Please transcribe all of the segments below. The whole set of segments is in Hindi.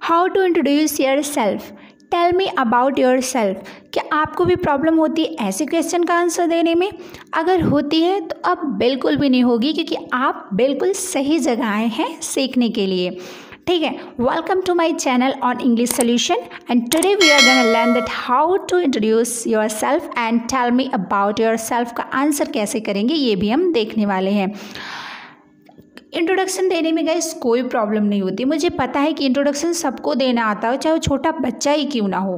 How to introduce yourself, tell me about yourself. क्या आपको भी प्रॉब्लम होती है ऐसे क्वेश्चन का आंसर देने में? अगर होती है तो अब बिल्कुल भी नहीं होगी, क्योंकि आप बिल्कुल सही जगह आए हैं सीखने के लिए। ठीक है, welcome to my channel on English solution and today we are gonna learn that how to introduce yourself and tell me about yourself का आंसर कैसे करेंगे ये भी हम देखने वाले हैं। इंट्रोडक्शन देने में गाइस कोई प्रॉब्लम नहीं होती। मुझे पता है कि इंट्रोडक्शन सबको देना आता है, चाहे वो छोटा बच्चा ही क्यों ना हो।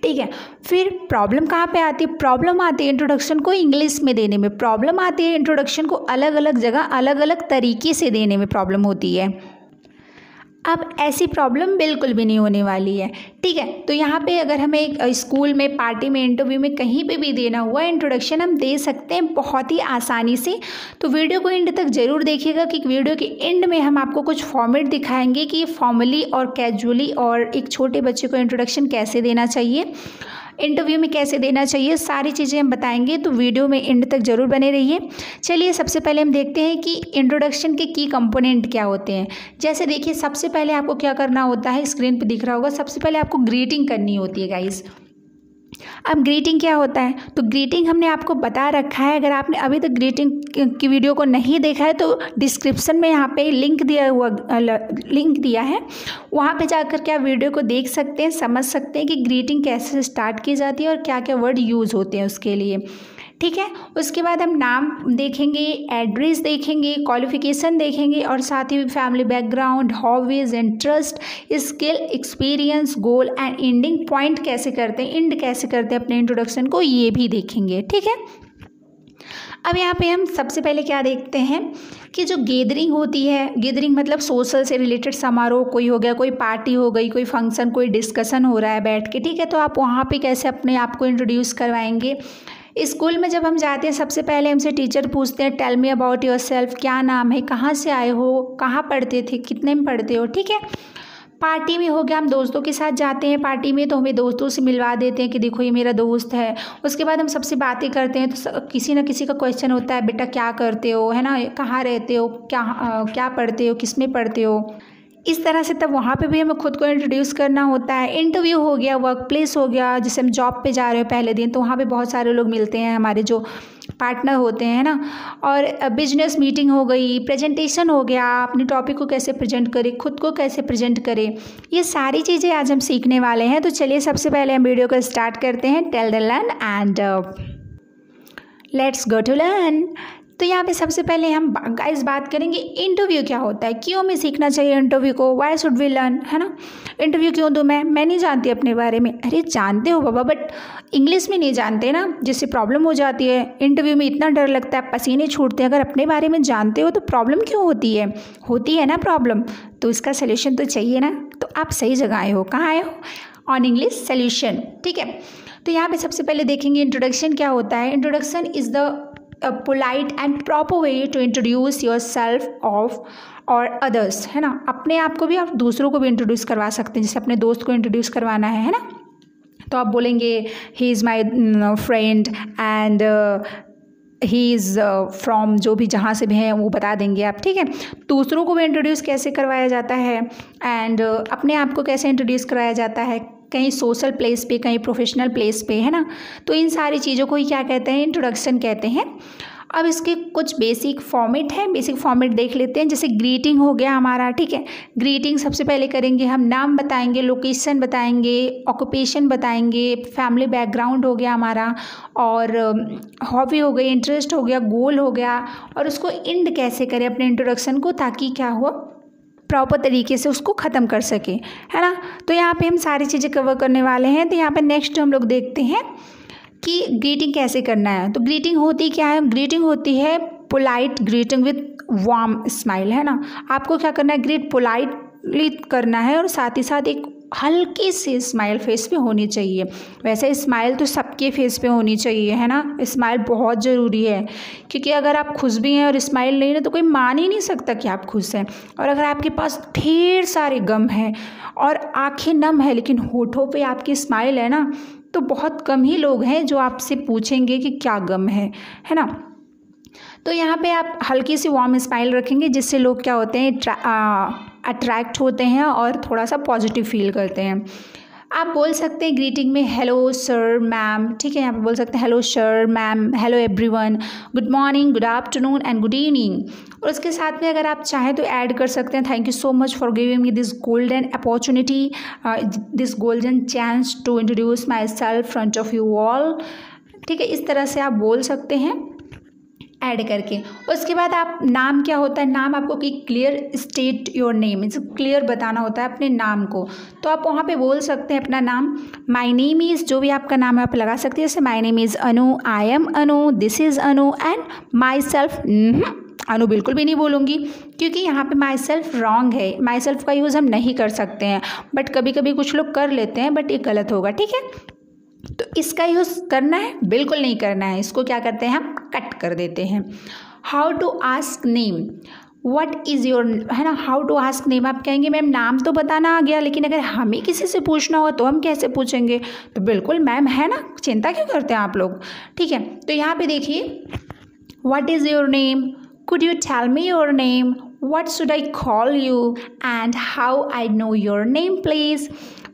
ठीक है, फिर प्रॉब्लम कहाँ पे आती है? प्रॉब्लम आती है इंट्रोडक्शन को इंग्लिश में देने में। प्रॉब्लम आती है इंट्रोडक्शन को अलग अलग जगह अलग अलग तरीके से देने में प्रॉब्लम होती है। अब ऐसी प्रॉब्लम बिल्कुल भी नहीं होने वाली है। ठीक है, तो यहाँ पे अगर हमें स्कूल में, पार्टी में, इंटरव्यू में कहीं पे भी देना हुआ इंट्रोडक्शन हम दे सकते हैं बहुत ही आसानी से। तो वीडियो को एंड तक ज़रूर देखिएगा कि वीडियो के एंड में हम आपको कुछ फॉर्मेट दिखाएंगे कि फॉर्मली और कैजुअली और एक छोटे बच्चे को इंट्रोडक्शन कैसे देना चाहिए, इंटरव्यू में कैसे देना चाहिए, सारी चीज़ें हम बताएंगे। तो वीडियो में एंड तक ज़रूर बने रहिए। चलिए सबसे पहले हम देखते हैं कि इंट्रोडक्शन के की कंपोनेंट क्या होते हैं। जैसे देखिए, सबसे पहले आपको क्या करना होता है, स्क्रीन पे दिख रहा होगा, सबसे पहले आपको ग्रीटिंग करनी होती है गाइस। अब ग्रीटिंग क्या होता है, तो ग्रीटिंग हमने आपको बता रखा है। अगर आपने अभी तक ग्रीटिंग की वीडियो को नहीं देखा है तो डिस्क्रिप्शन में यहाँ पे लिंक दिया है, वहाँ पे जाकर के आप वीडियो को देख सकते हैं, समझ सकते हैं कि ग्रीटिंग कैसे स्टार्ट की जाती है और क्या क्या वर्ड यूज़ होते हैं उसके लिए। ठीक है, उसके बाद हम नाम देखेंगे, एड्रेस देखेंगे, क्वालिफिकेशन देखेंगे और साथ ही family background, hobbies, interest, skill, experience, goal and ending point कैसे करते हैं, एंड कैसे करते हैं अपने इंट्रोडक्शन को, ये भी देखेंगे। ठीक है, अब यहाँ पे हम सबसे पहले क्या देखते हैं कि जो गैदरिंग होती है, गैदरिंग मतलब सोशल से रिलेटेड समारोह कोई हो गया, कोई पार्टी हो गई, कोई फंक्शन, कोई डिस्कशन हो रहा है बैठ के। ठीक है, तो आप वहाँ पे कैसे अपने आप को इंट्रोड्यूस करवाएंगे। स्कूल में जब हम जाते हैं सबसे पहले हमसे टीचर पूछते हैं tell me about yourself, क्या नाम है, कहाँ से आए हो, कहाँ पढ़ते थे, कितने में पढ़ते हो। ठीक है, पार्टी में हो गया, हम दोस्तों के साथ जाते हैं पार्टी में तो हमें दोस्तों से मिलवा देते हैं कि देखो ये मेरा दोस्त है। उसके बाद हम सबसे बातें करते हैं तो किसी न किसी का क्वेश्चन होता है, बेटा क्या करते हो, है ना, कहाँ रहते हो, क्या पढ़ते हो, किस में पढ़ते हो, इस तरह से। तब वहाँ पे भी हमें खुद को इंट्रोड्यूस करना होता है। इंटरव्यू हो गया, वर्क प्लेस हो गया, जैसे हम जॉब पे जा रहे हो पहले दिन, तो वहाँ पे बहुत सारे लोग मिलते हैं, हमारे जो पार्टनर होते हैं ना। और बिजनेस मीटिंग हो गई, प्रेजेंटेशन हो गया, अपने टॉपिक को कैसे प्रेजेंट करें, खुद को कैसे प्रेजेंट करें, ये सारी चीज़ें आज हम सीखने वाले हैं। तो चलिए सबसे पहले हम वीडियो को स्टार्ट करते हैं। Tell the learn and let's go to learn. तो यहाँ पे सबसे पहले हम गाइस बात करेंगे इंटरव्यू क्या होता है, क्यों हमें सीखना चाहिए इंटरव्यू को, व्हाई शुड वी लर्न, है ना। इंटरव्यू क्यों दूँ मैं नहीं जानती अपने बारे में। अरे जानते हो बाबा, बट इंग्लिश में नहीं जानते ना, जिससे प्रॉब्लम हो जाती है। इंटरव्यू में इतना डर लगता है, पसीने छूटते हैं। अगर अपने बारे में जानते हो तो प्रॉब्लम क्यों होती है ना प्रॉब्लम, तो इसका सोल्यूशन तो चाहिए ना। तो आप सही जगह आए हो। कहाँ आए हो? On English solution. ठीक है, तो यहाँ पे सबसे पहले देखेंगे इंट्रोडक्शन क्या होता है। Introduction is the a polite and proper way to introduce yourself of or others, है ना। अपने आप को भी आप दूसरों को भी इंट्रोड्यूस करवा सकते हैं। जैसे अपने दोस्त को इंट्रोड्यूस करवाना है ना, तो आप बोलेंगे he is my friend and he is from, जो भी जहाँ से भी हैं वो बता देंगे आप। ठीक है, दूसरों को भी इंट्रोड्यूस कैसे करवाया जाता है एंड अपने आप को कैसे इंट्रोड्यूस कराया जाता है, कहीं सोशल प्लेस पे, कहीं प्रोफेशनल प्लेस पे, है ना। तो इन सारी चीज़ों को ही क्या कहते हैं, इंट्रोडक्शन कहते हैं। अब इसके कुछ बेसिक फॉर्मेट है, बेसिक फॉर्मेट देख लेते हैं। जैसे ग्रीटिंग हो गया हमारा। ठीक है, ग्रीटिंग सबसे पहले करेंगे हम, नाम बताएंगे, लोकेशन बताएंगे, ऑक्यूपेशन बताएंगे, फैमिली बैकग्राउंड हो गया हमारा, और हॉबी हो गई, इंटरेस्ट हो गया, गोल हो गया, और उसको एंड कैसे करें अपने इंट्रोडक्शन को, ताकि क्या हो, प्रॉपर तरीके से उसको ख़त्म कर सके, है ना। तो यहाँ पे हम सारी चीज़ें कवर करने वाले हैं। तो यहाँ पे नेक्स्ट हम लोग देखते हैं कि ग्रीटिंग कैसे करना है। तो ग्रीटिंग होती क्या है? ग्रीटिंग होती है polite greeting with warm smile, है ना। आपको क्या करना है, ग्रीट पोलाइटली करना है और साथ ही साथ एक हल्की सी स्माइल फेस पे होनी चाहिए। वैसे स्माइल तो सबके फेस पे होनी चाहिए, है ना। स्माइल बहुत ज़रूरी है, क्योंकि अगर आप खुश भी हैं और स्माइल नहीं है तो कोई मान ही नहीं सकता कि आप खुश हैं। और अगर आपके पास ढेर सारे गम हैं और आंखें नम है लेकिन होठों पे आपकी स्माइल है ना, तो बहुत कम ही लोग हैं जो आपसे पूछेंगे कि क्या गम है ना। तो यहाँ पे आप हल्की सी वार्म स्माइल रखेंगे, जिससे लोग क्या होते हैं अट्रैक्ट होते हैं और थोड़ा सा पॉजिटिव फील करते हैं। आप बोल सकते हैं ग्रीटिंग में हेलो सर मैम, ठीक है, यहाँ पे बोल सकते हैं hello sir ma'am, hello everyone, good morning, good afternoon and good evening. और उसके साथ में अगर आप चाहें तो ऐड कर सकते हैं thank you so much for giving me this golden opportunity, this golden chance to introduce myself front of you all. ठीक है, इस तरह से आप बोल सकते हैं ऐड करके। उसके बाद आप नाम क्या होता है, नाम आपको कि clear state your name, means clear बताना होता है अपने नाम को। तो आप वहाँ पे बोल सकते हैं अपना नाम, माय नेम इज़, जो भी आपका नाम है आप लगा सकते हैं, जैसे my name is Anu, I am Anu, this is Anu and myself. Anu बिल्कुल भी नहीं बोलूँगी क्योंकि यहाँ पे माई सेल्फ रॉन्ग है, माई सेल्फ का यूज़ हम नहीं कर सकते हैं, बट कभी कभी कुछ लोग कर लेते हैं, बट ये गलत होगा। ठीक है, तो इसका यूज़ करना है, बिल्कुल नहीं करना है, इसको क्या करते हैं हम कट कर देते हैं। How to ask name, what is your, है ना, हाउ टू आस्क नेम। आप कहेंगे मैम नाम तो बताना आ गया, लेकिन अगर हमें किसी से पूछना हो तो हम कैसे पूछेंगे, तो बिल्कुल मैम, है ना, चिंता क्यों करते हैं आप लोग। ठीक है, तो यहाँ पे देखिए what is your name, could you tell me your name, what should I call you and how I know your name please,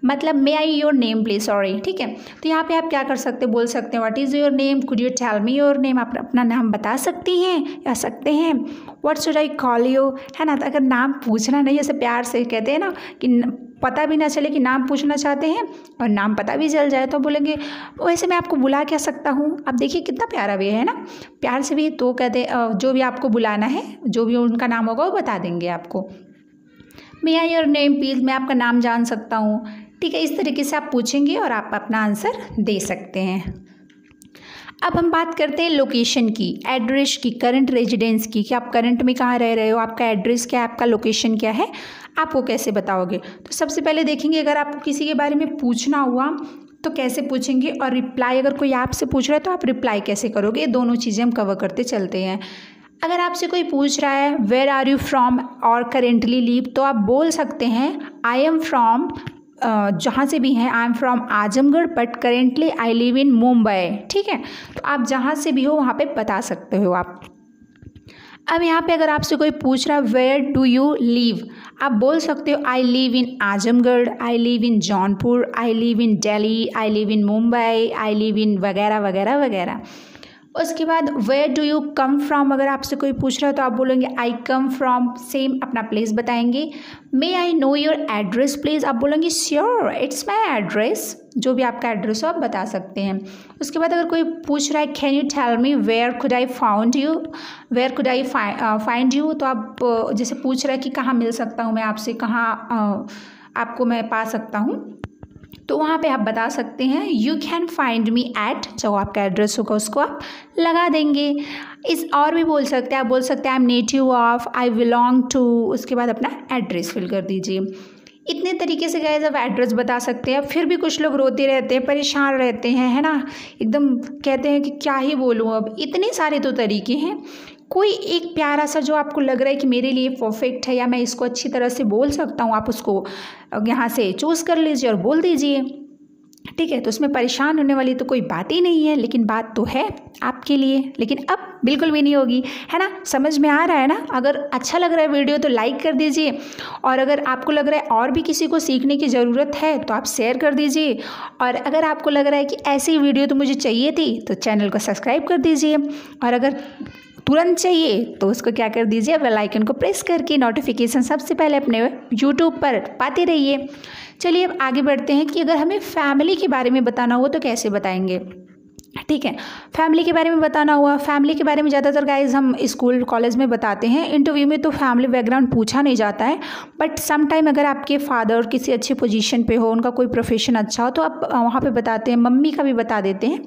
मतलब may I your name please, sorry. ठीक है, तो यहाँ पे आप क्या कर सकते हैं, बोल सकते हैं what is your name, could you tell me your name, आप अपना नाम बता सकती हैं या सकते हैं। What should I call you, है ना, तो अगर नाम पूछना नहीं, जैसे प्यार से कहते हैं ना कि पता भी ना चले कि नाम पूछना चाहते हैं और नाम पता भी चल जाए, तो बोलेंगे वैसे मैं आपको बुला क्या सकता हूँ। अब देखिए कितना प्यारा वे है ना, प्यार से भी तो कहते जो भी आपको बुलाना है, जो भी उनका नाम होगा वो बता देंगे आपको। मे आई योर नेम प्लीज़, मैं आपका नाम जान सकता हूँ। ठीक है, इस तरीके से आप पूछेंगे और आप अपना आंसर दे सकते हैं। अब हम बात करते हैं लोकेशन की, एड्रेस की, करंट रेजिडेंस की, कि आप करंट में कहाँ रह रहे हो, आपका एड्रेस क्या है, आपका लोकेशन क्या है, आप वो कैसे बताओगे। तो सबसे पहले देखेंगे अगर आपको किसी के बारे में पूछना हुआ तो कैसे पूछेंगे, और रिप्लाई अगर कोई आपसे पूछ रहा है तो आप रिप्लाई कैसे करोगे, ये दोनों चीज़ें हम कवर करते चलते हैं। अगर आपसे कोई पूछ रहा है वेयर आर यू फ्रॉम और करेंटली लीव, तो आप बोल सकते हैं आई एम फ्रॉम, जहाँ से भी हैं, I am from Azamgarh but currently I live in Mumbai. ठीक है, तो आप जहाँ से भी हो वहाँ पे बता सकते हो आप। अब यहाँ पे अगर आपसे कोई पूछ रहा है वेयर डू यू लिव, आप बोल सकते हो I live in Azamgarh, I live in Jaunpur, I live in Delhi, I live in Mumbai, I live in वगैरह वगैरह वगैरह। उसके बाद where do you come from, अगर आपसे कोई पूछ रहा है तो आप बोलेंगे आई कम फ्रॉम, सेम अपना प्लेस बताएंगे। May I know your address please, आप बोलेंगे श्योर इट्स माई एड्रेस, जो भी आपका एड्रेस हो आप बता सकते हैं। उसके बाद अगर कोई पूछ रहा है can you tell me where could I found you, where could I find you, तो आप जैसे पूछ रहा है कि कहाँ मिल सकता हूँ मैं आपसे, कहाँ आपको मैं पा सकता हूँ, तो वहाँ पे आप बता सकते हैं you can find me at, जो आपका एड्रेस होगा उसको आप लगा देंगे। इस और भी बोल सकते हैं, आप बोल सकते हैं I am native of, I belong to, उसके बाद अपना एड्रेस फिल कर दीजिए। इतने तरीके से गाइस आप एड्रेस बता सकते हैं। फिर भी कुछ लोग रोते रहते हैं, परेशान रहते हैं, है ना, एकदम कहते हैं कि क्या ही बोलूँ अब, इतने सारे तो तरीके हैं। कोई एक प्यारा सा जो आपको लग रहा है कि मेरे लिए परफेक्ट है या मैं इसको अच्छी तरह से बोल सकता हूँ, आप उसको यहाँ से चूज़ कर लीजिए और बोल दीजिए। ठीक है, तो उसमें परेशान होने वाली तो कोई बात ही नहीं है, लेकिन बात तो है आपके लिए, लेकिन अब बिल्कुल भी नहीं होगी, है ना। समझ में आ रहा है ना। अगर अच्छा लग रहा है वीडियो तो लाइक कर दीजिए, और अगर आपको लग रहा है और भी किसी को सीखने की ज़रूरत है तो आप शेयर कर दीजिए, और अगर आपको लग रहा है कि ऐसी वीडियो तो मुझे चाहिए थी तो चैनल को सब्सक्राइब कर दीजिए, और अगर तुरंत चाहिए तो उसको क्या कर दीजिए, बेल आइकन को प्रेस करके नोटिफिकेशन सबसे पहले अपने यूट्यूब पर पाते रहिए। चलिए अब आगे बढ़ते हैं कि अगर हमें फैमिली के बारे में बताना हो तो कैसे बताएंगे। ठीक है, फैमिली के बारे में बताना हुआ, फैमिली के बारे में ज़्यादातर गाइज हम स्कूल कॉलेज में बताते हैं, इंटरव्यू में तो फैमिली बैकग्राउंड पूछा नहीं जाता है, बट सम टाइम अगर आपके फादर किसी अच्छी पोजीशन पे हो, उनका कोई प्रोफेशन अच्छा हो तो आप वहाँ पे बताते हैं, मम्मी का भी बता देते हैं।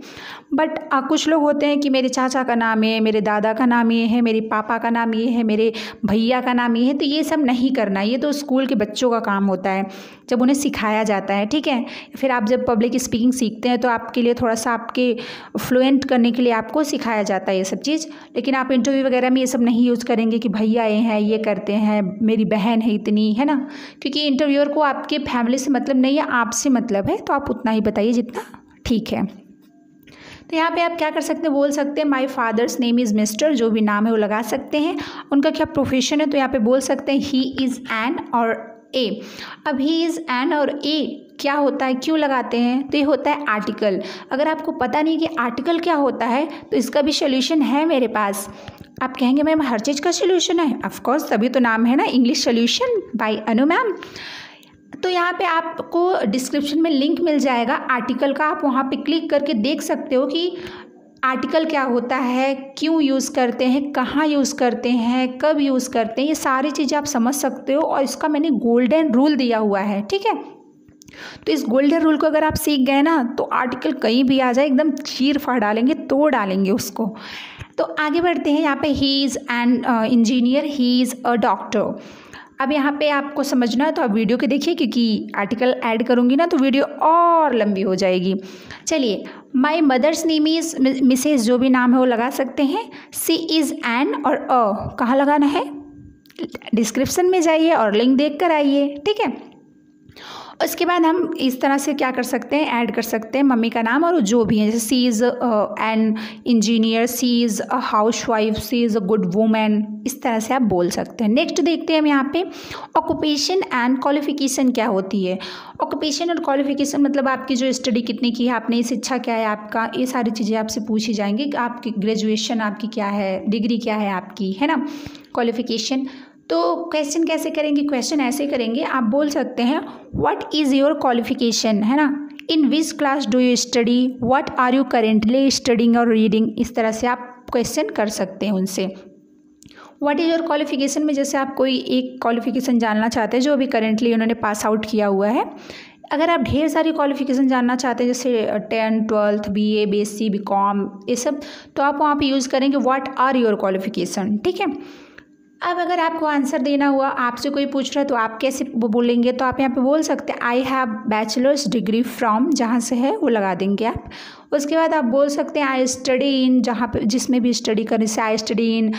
बट कुछ लोग होते हैं कि मेरे चाचा का नाम है, मेरे दादा का नाम ये है, मेरे पापा का नाम ये है, मेरे भैया का नाम ये है, तो ये सब नहीं करना, ये तो स्कूल के बच्चों का काम होता है जब उन्हें सिखाया जाता है। ठीक है, फिर आप जब पब्लिक स्पीकिंग सीखते हैं तो आपके लिए थोड़ा सा आपके फ्लुएंट करने के लिए आपको सिखाया जाता है ये सब चीज़, लेकिन आप इंटरव्यू वगैरह में ये सब नहीं यूज़ करेंगे कि भैया ये हैं, ये करते हैं, मेरी बहन है इतनी, है ना, क्योंकि इंटरव्यूअर को आपके फैमिली से मतलब नहीं है, आपसे मतलब है, तो आप उतना ही बताइए जितना ठीक है। तो यहाँ पे आप क्या कर सकते हैं, बोल सकते हैं my father's name is mister, जो भी नाम है वो लगा सकते हैं। उनका क्या प्रोफेशन है, तो यहाँ पे बोल सकते हैं ही इज़ एन और ए। अब ही इज़ एन और ए क्या होता है, क्यों लगाते हैं, तो ये होता है आर्टिकल। अगर आपको पता नहीं कि आर्टिकल क्या होता है तो इसका भी सोल्यूशन है मेरे पास। आप कहेंगे मैम हर चीज़ का सोल्यूशन है, ऑफकोर्स तभी तो नाम है ना इंग्लिश सोल्यूशन बाय अनु मैम। तो यहाँ पे आपको डिस्क्रिप्शन में लिंक मिल जाएगा आर्टिकल का, आप वहाँ पे क्लिक करके देख सकते हो कि आर्टिकल क्या होता है, क्यों यूज़ करते हैं, कहाँ यूज़ करते हैं, कब यूज़ करते हैं, ये सारी चीज़ें आप समझ सकते हो। और इसका मैंने गोल्डन रूल दिया हुआ है, ठीक है। तो इस गोल्डन रूल को अगर आप सीख गए ना तो आर्टिकल कहीं भी आ जाए एकदम चीर फाड़ डालेंगे, तोड़ डालेंगे उसको। तो आगे बढ़ते हैं। यहाँ पे he is an engineer, he is a doctor. अब यहाँ पे आपको समझना है तो आप वीडियो के देखिए, क्योंकि आर्टिकल ऐड करूँगी ना तो वीडियो और लंबी हो जाएगी। चलिए, my mother's name is Mrs, जो भी नाम है वो लगा सकते हैं। सी इज़ एन और अ कहाँ लगाना है, डिस्क्रिप्शन में जाइए और लिंक देख कर आइए, ठीक है। उसके बाद हम इस तरह से क्या कर सकते हैं, ऐड कर सकते हैं मम्मी का नाम और जो भी है, जैसे she is an engineer, she is a housewife, she is a good women, इस तरह से आप बोल सकते हैं। नेक्स्ट देखते हैं हम यहाँ पे ऑक्यूपेशन एंड क्वालिफिकेशन क्या होती है। ऑक्यूपेशन और क्वालिफिकेशन मतलब आपकी जो स्टडी कितनी की है आपने, शिक्षा क्या है आपका, ये सारी चीज़ें आपसे पूछी जाएंगी कि आपकी ग्रेजुएशन आपकी क्या है, डिग्री क्या है आपकी, है ना। क्वालिफिकेशन तो क्वेश्चन कैसे करेंगे, क्वेश्चन ऐसे करेंगे, आप बोल सकते हैं व्हाट इज़ योर क्वालिफिकेशन, है ना। In which class do you study, what are you currently studying और रीडिंग, इस तरह से आप क्वेश्चन कर सकते हैं उनसे। व्हाट इज़ योर क्वालिफिकेशन में जैसे आप कोई एक क्वालिफिकेशन जानना चाहते हैं जो अभी करेंटली उन्होंने पास आउट किया हुआ है। अगर आप ढेर सारी क्वालिफिकेशन जानना चाहते हैं जैसे 10th 12th BA BSc BCom ये सब, तो आप वहाँ पे यूज़ करेंगे व्हाट आर योर क्वालिफिकेशन, ठीक है। अब अगर आपको आंसर देना हुआ, आपसे कोई पूछ रहा है तो आप कैसे बोलेंगे, तो आप यहाँ पे बोल सकते हैं I have bachelors degree from, जहाँ से है वो लगा देंगे आप। उसके बाद आप बोल सकते हैं आई स्टडी इन, जहाँ पे जिसमें भी स्टडी करें, से आई study in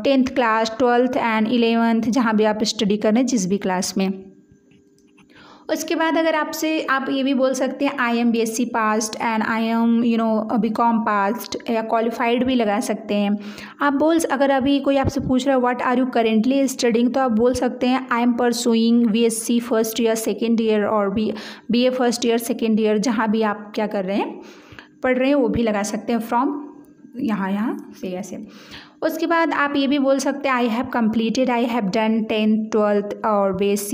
10th class 12th and 11th, जहाँ भी आप स्टडी करें जिस भी क्लास में। उसके बाद अगर आपसे आप ये भी बोल सकते हैं I M BSc passed and I M BCom passed, या क्वालिफाइड भी लगा सकते हैं आप। अगर अभी कोई आपसे पूछ रहा है what are you currently studying, तो आप बोल सकते हैं I am pursuing BSc first year second year और BA first year second year, जहाँ भी आप क्या कर रहे हैं पढ़ रहे हैं वो भी लगा सकते हैं फ्रॉम यहाँ से ऐसे। उसके बाद आप ये भी बोल सकते हैं I have completed, I have done 10th 12th और BSc,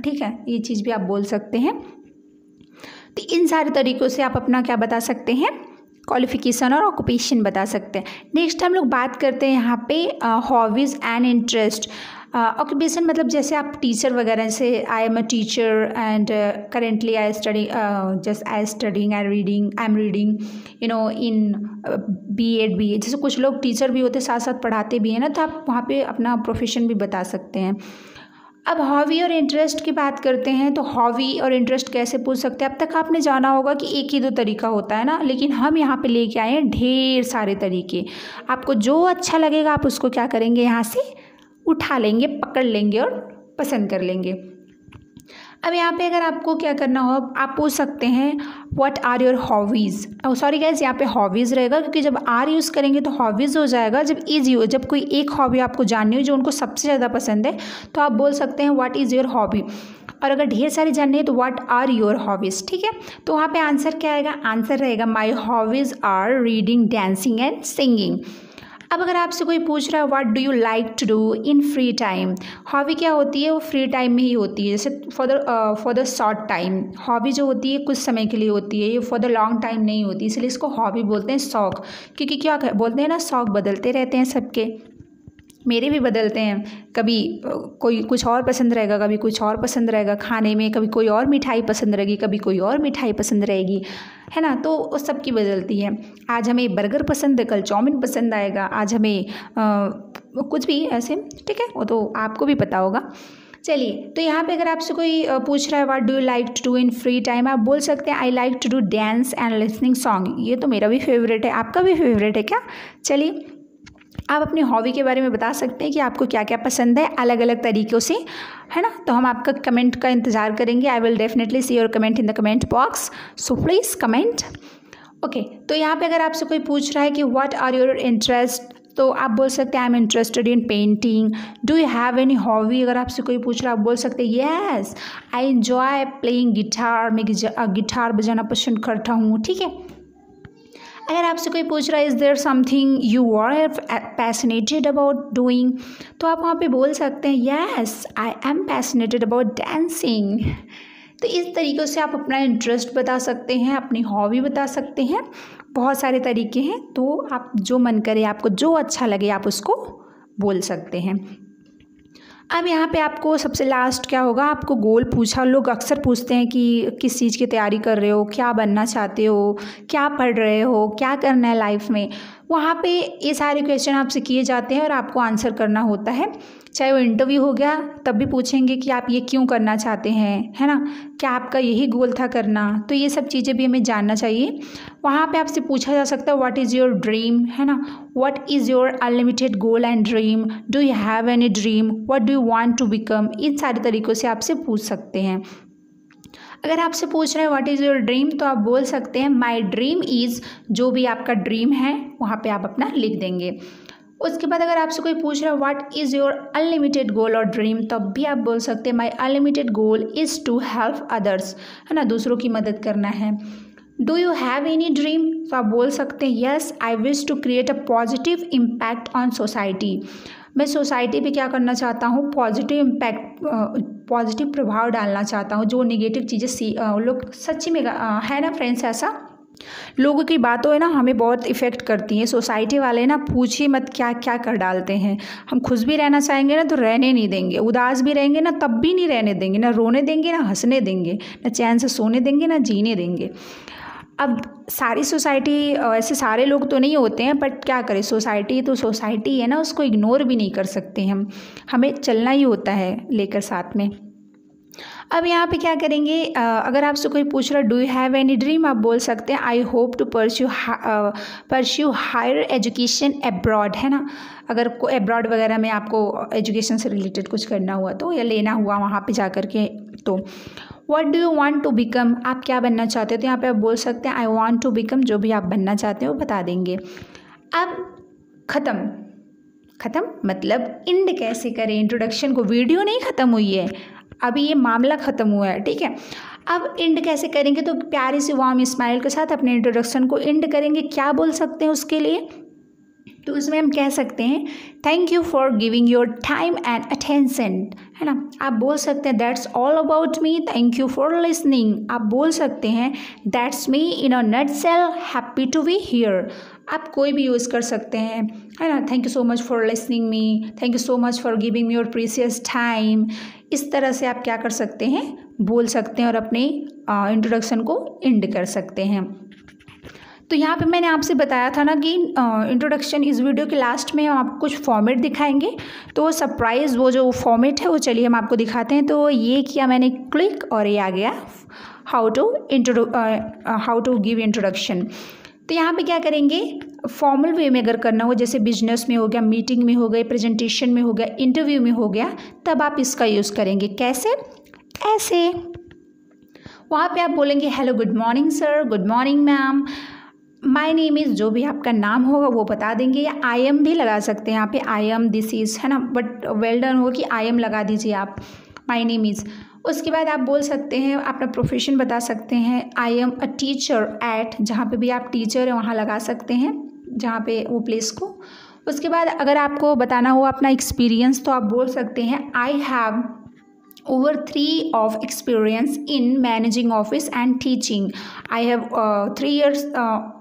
ठीक है, ये चीज़ भी आप बोल सकते हैं। तो इन सारे तरीक़ों से आप अपना क्या बता सकते हैं, क्वालिफिकेशन और ऑक्यूपेशन बता सकते हैं। नेक्स्ट हम लोग बात करते हैं यहाँ पे हॉबीज़ एंड इंटरेस्ट। ऑक्यूपेशन मतलब जैसे आप टीचर वगैरह से, आई am a teacher and currently I study just I studying and reading, I am reading in B.Ed BA, जैसे कुछ लोग टीचर भी होते साथ साथ पढ़ाते भी हैं ना, तो आप वहाँ पे अपना प्रोफेशन भी बता सकते हैं। अब हॉबी और इंटरेस्ट की बात करते हैं, तो हॉबी और इंटरेस्ट कैसे पूछ सकते हैं। अब तक आपने जाना होगा कि एक ही दो तरीका होता है ना, लेकिन हम यहाँ पे लेके आए हैं ढेर सारे तरीके। आपको जो अच्छा लगेगा आप उसको क्या करेंगे, यहाँ से उठा लेंगे, पकड़ लेंगे और पसंद कर लेंगे। अब यहाँ पे अगर आपको क्या करना हो, आप पूछ सकते हैं what are your hobbies. Sorry guys, यहाँ पे हॉबीज़ रहेगा क्योंकि जब आर यूज़ करेंगे तो हॉबीज़ हो जाएगा। जब इज़ हो, जब कोई एक हॉबी आपको जाननी हो जो उनको सबसे ज़्यादा पसंद है, तो आप बोल सकते हैं व्हाट इज़ योर हॉबी। और अगर ढेर सारी जाननी है तो व्हाट आर योर हॉबीज़, ठीक है। तो वहाँ पे आंसर क्या आएगा, आंसर रहेगा my hobbies are reading, dancing and singing. अब अगर आपसे कोई पूछ रहा है what do you like to do in free time, hobby क्या होती है, वो फ्री टाइम में ही होती है। जैसे for the short time, hobby जो होती है कुछ समय के लिए होती है, ये फॉर द लॉन्ग टाइम नहीं होती, इसलिए इसको हॉबी बोलते हैं, शौक। क्योंकि क्या बोलते हैं ना, शौक बदलते रहते हैं सबके, मेरे भी बदलते हैं। कभी कोई कुछ और पसंद रहेगा, कभी कुछ और पसंद रहेगा खाने में, कभी कोई और मिठाई पसंद रहेगी, कभी कोई और मिठाई पसंद रहेगी, है ना। तो उस सबकी बदलती है। आज हमें बर्गर पसंद है, कल चाउमीन पसंद आएगा, आज हमें कुछ भी ऐसे, ठीक है, वो तो आपको भी पता होगा। चलिए, तो यहाँ पे अगर आपसे कोई पूछ रहा है what do you like to do in free time, आप बोल सकते हैं I like to do dance and listening song. ये तो मेरा भी फेवरेट है, आपका भी फेवरेट है क्या। चलिए, आप अपनी हॉबी के बारे में बता सकते हैं कि आपको क्या क्या पसंद है अलग अलग तरीक़ों से, है ना। तो हम आपका कमेंट का इंतज़ार करेंगे। I will definitely see your comment in the comment box, so please comment. Okay तो यहाँ पे अगर आपसे कोई पूछ रहा है कि व्हाट आर योर इंटरेस्ट, तो आप बोल सकते हैं I am interested in painting. Do you have any hobby, अगर आपसे कोई पूछ रहा है आप बोल सकते हैं yes I enjoy playing guitar, मैं गिटार बजाना पसंद करता हूँ। ठीक है, अगर आपसे कोई पूछ रहा है is there something you are passionated about doing, तो आप वहाँ पे बोल सकते हैं yes I am passionated about dancing. तो इस तरीक़े से आप अपना इंटरेस्ट बता सकते हैं, अपनी हॉबी बता सकते हैं, बहुत सारे तरीके हैं। तो आप जो मन करे, आपको जो अच्छा लगे आप उसको बोल सकते हैं। अब यहाँ पे आपको सबसे लास्ट क्या होगा, आपको गोल पूछा। लोग अक्सर पूछते हैं कि किस चीज़ की तैयारी कर रहे हो, क्या बनना चाहते हो, क्या पढ़ रहे हो, क्या करना है लाइफ में। वहाँ पे ये सारे क्वेश्चन आपसे किए जाते हैं और आपको आंसर करना होता है। चाहे वो इंटरव्यू हो गया तब भी पूछेंगे कि आप ये क्यों करना चाहते हैं, है ना, क्या आपका यही गोल था करना। तो ये सब चीज़ें भी हमें जानना चाहिए। वहाँ पे आपसे पूछा जा सकता है व्हाट इज़ योर ड्रीम, है ना, what is your unlimited goal and dream, do you have any dream, what do you want to become. इन सारे तरीक़ों से आपसे पूछ सकते हैं। अगर आपसे पूछ रहे हैं व्हाट इज़ योर ड्रीम, तो आप बोल सकते हैं माई ड्रीम इज़, जो भी आपका ड्रीम है वहाँ पे आप अपना लिख देंगे। उसके बाद अगर आपसे कोई पूछ रहा है what is your unlimited goal और ड्रीम, तब भी आप बोल सकते हैं my unlimited goal is to help others, है ना, दूसरों की मदद करना है। Do you have any dream, तो आप बोल सकते हैं yes I wish to create a positive impact on society. मैं सोसाइटी पे क्या करना चाहता हूँ, पॉजिटिव इम्पैक्ट, पॉजिटिव प्रभाव डालना चाहता हूँ। जो नेगेटिव चीज़ें लोग सच्ची में है ना फ्रेंड्स, ऐसा लोगों की बातों है ना हमें बहुत इफ़ेक्ट करती हैं। सोसाइटी वाले ना पूछिए मत क्या क्या कर डालते हैं। हम खुश भी रहना चाहेंगे ना तो रहने नहीं देंगे, उदास भी रहेंगे ना तब भी नहीं रहने देंगे, ना रोने देंगे ना हंसने देंगे, ना चैन से सोने देंगे ना जीने देंगे। अब सारी सोसाइटी ऐसे सारे लोग तो नहीं होते हैं, बट क्या करें, सोसाइटी तो सोसाइटी है ना, उसको इग्नोर भी नहीं कर सकते हम, हमें चलना ही होता है लेकर साथ में। अब यहाँ पे क्या करेंगे, अगर आपसे कोई पूछ रहा है do you have any dream, आप बोल सकते हैं I hope to pursue higher education abroad, है ना। अगर एब्रॉड वगैरह में आपको एजुकेशन से रिलेटेड कुछ करना हुआ तो, या लेना हुआ वहाँ पे जा कर के, तो what do you want to become, आप क्या बनना चाहते हो, तो यहाँ पे आप बोल सकते हैं आई वांट टू बिकम, जो भी आप बनना चाहते हो बता देंगे। अब ख़त्म मतलब इंड कैसे करें इंट्रोडक्शन को, वीडियो नहीं ख़त्म हुई है, अभी ये मामला ख़त्म हुआ है, ठीक है। अब इंड कैसे करेंगे, तो प्यारी सी वार्म स्माइल के साथ अपने इंट्रोडक्शन को इंड करेंगे। क्या बोल सकते हैं उसके लिए, तो उसमें हम कह सकते हैं thank you for giving your time and attention, है ना। आप बोल सकते हैं that's all about me, thank you for listening. आप बोल सकते हैं that's me in a nutshell, happy to be here. आप कोई भी यूज़ कर सकते हैं, है ना। Thank you so much for listening me, thank you so much for giving me your precious time. इस तरह से आप क्या कर सकते हैं, बोल सकते हैं और अपने इंट्रोडक्शन को एंड कर सकते हैं। तो यहाँ पे मैंने आपसे बताया था ना कि इंट्रोडक्शन, इस वीडियो के लास्ट में हम आपको कुछ फॉर्मेट दिखाएंगे। तो सरप्राइज़ वो जो फॉर्मेट है वो चलिए हम आपको दिखाते हैं। तो ये किया मैंने क्लिक और ये आ गया हाउ टू गिव इंट्रोडक्शन। तो यहाँ पे क्या करेंगे, फॉर्मल वे में अगर करना हो, जैसे बिजनेस में हो गया, मीटिंग में हो गए, प्रेजेंटेशन में हो गया, इंटरव्यू में हो गया, तब आप इसका यूज़ करेंगे। कैसे, ऐसे वहाँ पे आप बोलेंगे hello good morning sir, good morning ma'am, my name is, जो भी आपका नाम होगा वो बता देंगे, या आई एम भी लगा सकते हैं यहाँ पे, आई एम, दिस इज़, है ना, बट वेल डन हो कि आई एम लगा दीजिए आप, माय नेम इज़। उसके बाद आप बोल सकते हैं, अपना प्रोफेशन बता सकते हैं, I am a teacher at, जहाँ पे भी आप टीचर है वहाँ लगा सकते हैं, जहाँ पे वो प्लेस को। उसके बाद अगर आपको बताना हो अपना एक्सपीरियंस, तो आप बोल सकते हैं I have over 3 of experience in managing office and teaching. I have 3 years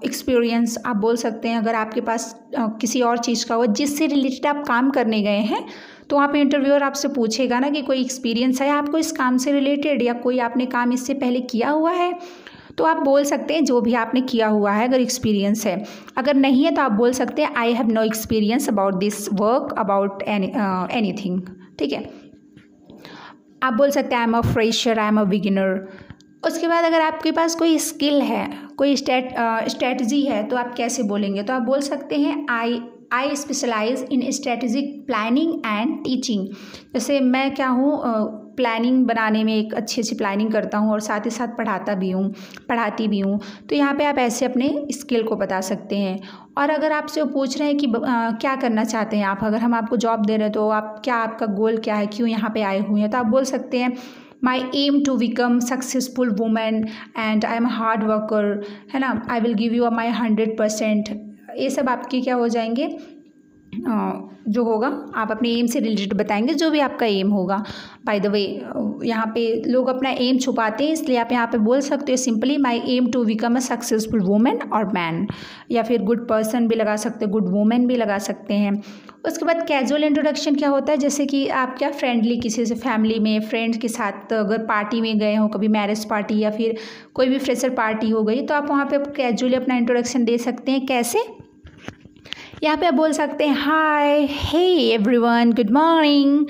experience. आप बोल सकते हैं अगर आपके पास किसी और चीज़ का हो जिससे रिलेटेड आप काम करने गए हैं, तो वहाँ पे इंटरव्यूअर आपसे पूछेगा ना कि कोई एक्सपीरियंस है आपको इस काम से रिलेटेड, या कोई आपने काम इससे पहले किया हुआ है, तो आप बोल सकते हैं जो भी आपने किया हुआ है अगर एक्सपीरियंस है। अगर नहीं है तो आप बोल सकते हैं I have no experience about this work, about anything, ठीक है। आप बोल सकते हैं I am a fresher, I am a beginner. उसके बाद अगर आपके पास कोई स्किल है, कोई स्ट्रेटजी है, तो आप कैसे बोलेंगे, तो आप बोल सकते हैं I specialize in strategic planning and teaching. जैसे मैं क्या हूँ, प्लानिंग बनाने में एक अच्छी प्लानिंग करता हूँ और साथ ही साथ पढ़ाती भी हूँ। तो यहाँ पे आप ऐसे अपने स्किल को बता सकते हैं। और अगर आपसे वो पूछ रहे हैं कि क्या करना चाहते हैं आप, अगर हम आपको जॉब दे रहे हैं तो आपका गोल क्या है, क्यों यहाँ पे आए हुए हैं, तो आप बोल सकते हैं my aim to become successful women and I am hard worker, है ना, I will give you my 100%। ये सब आपके क्या हो जाएंगे, जो होगा आप अपने एम से रिलेटेड बताएंगे, जो भी आपका एम होगा। बाय द वे यहाँ पे लोग अपना एम छुपाते हैं, इसलिए आप यहाँ पे बोल सकते हो simply my aim to become a successful women और मैन, या फिर गुड पर्सन भी लगा सकते हैं, गुड वुमेन भी लगा सकते हैं। उसके बाद कैजुअल इंट्रोडक्शन क्या होता है, जैसे कि आप क्या फ्रेंडली किसी से फैमिली में फ्रेंड्स के साथ अगर पार्टी में गए हो, कभी मैरिज पार्टी या फिर कोई भी फ्रेशर पार्टी हो गई, तो आप वहाँ पे कैजुअली अपना इंट्रोडक्शन दे सकते हैं। कैसे, यहाँ पे आप बोल सकते हैं hi, hey everyone, good morning,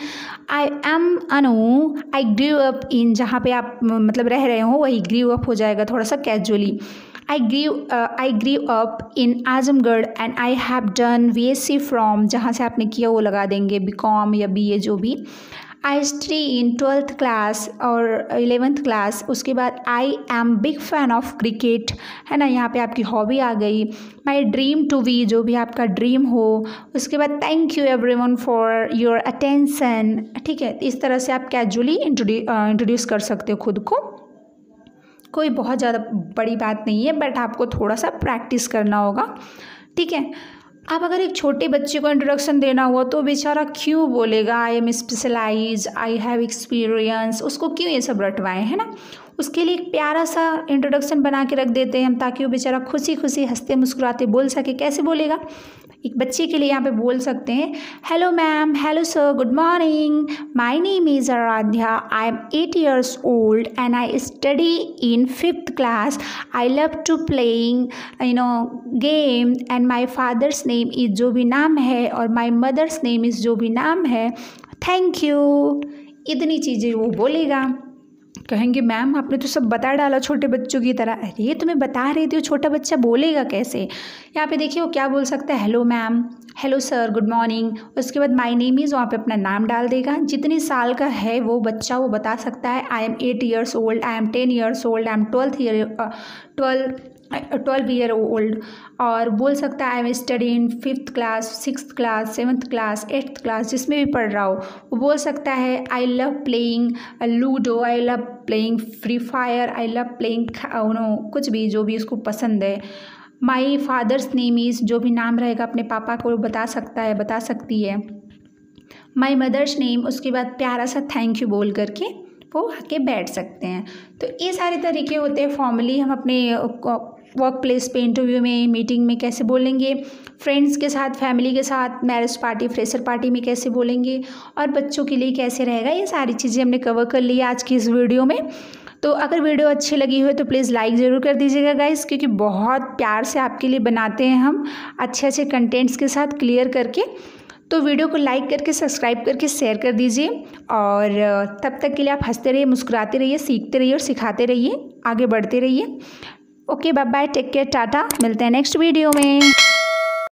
I am Anu, I grew up in, जहाँ पे आप मतलब रह रहे हो वही ग्रू अप हो जाएगा थोड़ा सा casually. I grew up in Azamgarh and I have done BSc from, जहाँ से आपने किया वो लगा देंगे, BCom या BA जो भी। I study in 12th class और 11th क्लास। उसके बाद I am big fan of cricket, है ना, यहाँ पे आपकी हॉबी आ गई। My dream to be, जो भी आपका ड्रीम हो। उसके बाद thank you everyone for your attention, ठीक है। इस तरह से आप कैजुअली इंट्रोड्यूस कर सकते हो खुद को। कोई बहुत ज़्यादा बड़ी बात नहीं है, बट आपको थोड़ा सा प्रैक्टिस करना होगा, ठीक है। अब अगर एक छोटे बच्चे को इंट्रोडक्शन देना हुआ तो बेचारा क्यों बोलेगा I am specialize, I have experience, उसको क्यों ये सब रटवाएं, है ना। उसके लिए एक प्यारा सा इंट्रोडक्शन बना के रख देते हैं हम, ताकि वो बेचारा खुशी खुशी हंसते मुस्कुराते बोल सके। कैसे बोलेगा, एक बच्चे के लिए यहाँ पे बोल सकते हैं hello ma'am, hello sir, good morning, my name is Aaradhya, I am 8 years old and I study in 5th class, I love to playing game and my father's name is, जो भी नाम है, और माय मदर्स नेम इज़, जो भी नाम है, थैंक यू। इतनी चीज़ें वो बोलेगा। कहेंगे मैम आपने तो सब बता डाला छोटे बच्चों की तरह। अरे तुम्हें बता रही थी, छोटा बच्चा बोलेगा कैसे। यहाँ पे देखिए वो क्या बोल सकता है, hello ma'am, hello sir, good morning. उसके बाद माय नेम इज़, वहाँ पे अपना नाम डाल देगा। जितनी साल का है वो बच्चा वो बता सकता है आई am 8 years old, I am 10 years old, I am 12 year old, और बोल सकता है I am study in 5th class, 6th class, 7th class, 8th class, जिसमें भी पढ़ रहा हो। वो बोल सकता है I love playing ludo, I love playing free fire, I love playing कुछ भी जो भी उसको पसंद है। माई फादर्स नेम इज़, जो भी नाम रहेगा अपने पापा को बता सकता है, बता सकती है। माई मदर्स नेम, उसके बाद प्यारा सा थैंक यू बोल करके वो आके बैठ सकते हैं। तो ये सारे तरीके होते हैं फॉर्मली हम अपने वर्क प्लेस पे, इंटरव्यू में, मीटिंग में कैसे बोलेंगे, फ्रेंड्स के साथ, फैमिली के साथ, मैरिज पार्टी, फ्रेशर पार्टी में कैसे बोलेंगे, और बच्चों के लिए कैसे रहेगा। ये सारी चीज़ें हमने कवर कर ली आज की इस वीडियो में। तो अगर वीडियो अच्छी लगी हो तो प्लीज़ लाइक ज़रूर कर दीजिएगा गाइस, क्योंकि बहुत प्यार से आपके लिए बनाते हैं हम अच्छे अच्छे कंटेंट्स के साथ क्लियर करके। तो वीडियो को लाइक करके, सब्सक्राइब करके, शेयर कर दीजिए, और तब तक के लिए आप हंसते रहिए, मुस्कुराते रहिए, सीखते रहिए और सिखाते रहिए, आगे बढ़ते रहिए। Okay, bye bye, take care, ta-ta, मिलते हैं नेक्स्ट वीडियो में।